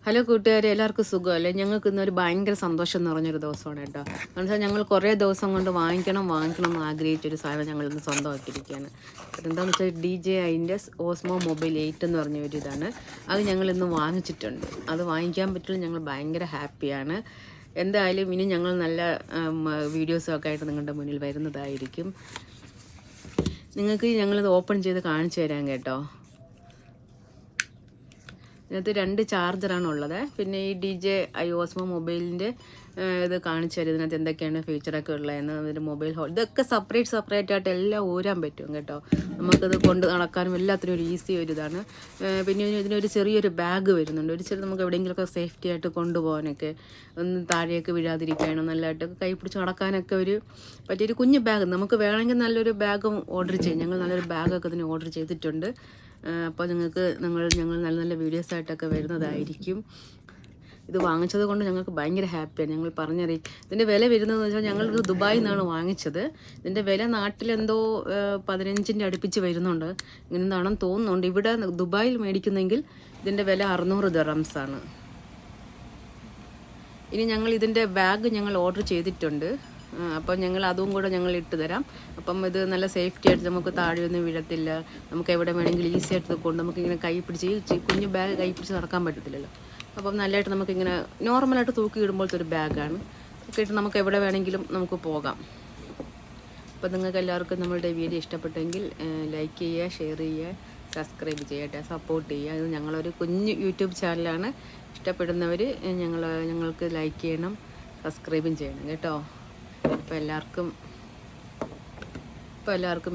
Hello കൂട്ടുകാരെ, എല്ലാവർക്കും സുഖമല്ലേ? ഞങ്ങൾക്ക് ഇന്നൊരു ഭയങ്കര സന്തോഷം നിറഞ്ഞൊരു ദിവസമാണ് കേട്ടോ. എന്ന് വെച്ചാൽ ഞങ്ങൾ കുറേ ദിവസം കൊണ്ട് വാങ്ങിക്കണം എന്ന് ആഗ്രഹിച്ചൊരു സാധനം ഞങ്ങൾ ഇന്ന് സ്വന്തമാക്കിയിരിക്കുകയാണ്. അതെന്താണെന്ന് വെച്ചാൽ DJIൻ്റെ ഓസ്മോ മൊബൈൽ 8 എന്ന് പറഞ്ഞ ഒരു ഇതാണ്. അത് ഞങ്ങൾ ഇന്ന് വാങ്ങിച്ചിട്ടുണ്ട്. അത് വാങ്ങിക്കാൻ പറ്റില്ല, ഞങ്ങൾ ഭയങ്കര ഹാപ്പിയാണ്. എന്തായാലും ഇനി ഞങ്ങൾ നല്ല വീഡിയോസൊക്കെ ആയിട്ട് നിങ്ങളുടെ മുന്നിൽ വരുന്നതായിരിക്കും. നിങ്ങൾക്ക് ഞങ്ങളിത് ഓപ്പൺ ചെയ്ത് കാണിച്ചു തരാം കേട്ടോ. ഇതിനകത്ത് 2 ചാർജറാണ് ഉള്ളത്. പിന്നെ ഈ DJI ഓസ്മോ മൊബൈലിൻ്റെ ഇത് കാണിച്ചു തരും. ഇതിനകത്ത് എന്തൊക്കെയാണ് ഫീച്ചറൊക്കെ ഉള്ളതെന്ന്. അതിൻ്റെ മൊബൈൽ ഹോൾ ഇതൊക്കെ സെപ്പറേറ്റ് ആയിട്ട് എല്ലാം ഊരാൻ പറ്റും കേട്ടോ. നമുക്കത് കൊണ്ട് നടക്കാനും എല്ലാത്തിനും ഒരു ഈസി ഒരു ഇതാണ്. പിന്നെ ഇതിനൊരു ചെറിയൊരു ബാഗ് വരുന്നുണ്ട്. നമുക്ക് എവിടെയെങ്കിലുമൊക്കെ സേഫ്റ്റി ആയിട്ട് കൊണ്ടുപോകാനൊക്കെ, ഒന്ന് താഴേക്ക് വീഴാതിരിക്കാനോ നല്ലതായിട്ട് കൈ പിടിച്ച് നടക്കാനൊക്കെ പറ്റിയൊരു കുഞ്ഞു ബാഗ്. നമുക്ക് വേണമെങ്കിൽ നല്ലൊരു ബാഗും ഓർഡർ ചെയ്യും. ഞങ്ങൾ നല്ലൊരു ബാഗൊക്കെ ഇതിന് ഓർഡർ ചെയ്തിട്ടുണ്ട്. അപ്പോൾ ഞങ്ങൾ നല്ല നല്ല വീഡിയോസായിട്ടൊക്കെ വരുന്നതായിരിക്കും. ഇത് വാങ്ങിച്ചത് കൊണ്ട് ഞങ്ങൾക്ക് ഭയങ്കര ഹാപ്പിയാണ്. ഞങ്ങൾ പറഞ്ഞറിയിക്കും. ഇതിൻ്റെ വില വരുന്നതെന്ന് വെച്ചാൽ ഞങ്ങളിത് ദുബായിൽ നിന്നാണ് വാങ്ങിച്ചത്. ഇതിൻ്റെ വില നാട്ടിലെന്തോ 15ൻ്റെ അടുപ്പിച്ച് വരുന്നുണ്ട്. ഇങ്ങനെന്താണെന്ന് തോന്നുന്നുണ്ട്. ഇവിടെ ദുബായിൽ മേടിക്കുന്നെങ്കിൽ ഇതിൻ്റെ വില 600 ദിർഹംസാണ്. ഇനി ഞങ്ങൾ ഇതിൻ്റെ ബാഗ് ഓർഡർ ചെയ്തിട്ടുണ്ട്. അപ്പം ഞങ്ങൾ അതും കൂടെ ഇട്ട് തരാം. അപ്പം ഇത് നല്ല സേഫ്റ്റി ആയിട്ട് നമുക്ക് താഴെയൊന്നും വീഴത്തില്ല. നമുക്ക് എവിടെ വേണമെങ്കിലും ഈസി ആയിട്ട് കൊണ്ട് നമുക്കിങ്ങനെ കൈ പിടിച്ച് ഈ കുഞ്ഞു ബാഗ് കൈ പിടിച്ച് നടക്കാൻ പറ്റത്തില്ലല്ലോ. അപ്പം നല്ലതായിട്ട് നമുക്കിങ്ങനെ നോർമലായിട്ട് തൂക്കി ഇടുമ്പോഴത്തെ ഒരു ബാഗാണ്. ഒക്കെ ഇട്ട് നമുക്ക് എവിടെ വേണമെങ്കിലും നമുക്ക് പോകാം. അപ്പം നിങ്ങൾക്ക് എല്ലാവർക്കും നമ്മളുടെ വീഡിയോ ഇഷ്ടപ്പെട്ടെങ്കിൽ ലൈക്ക് ചെയ്യുക, ഷെയർ ചെയ്യുക, സബ്സ്ക്രൈബ് ചെയ്യട്ടെ, സപ്പോർട്ട് ചെയ്യുക. ഇത് ഞങ്ങളൊരു കുഞ്ഞു യൂട്യൂബ് ചാനലാണ്. ഇഷ്ടപ്പെടുന്നവർ ഞങ്ങൾക്ക് ലൈക്ക് ചെയ്യണം, സബ്സ്ക്രൈബും ചെയ്യണം കേട്ടോ. അപ്പോൾ എല്ലാവർക്കും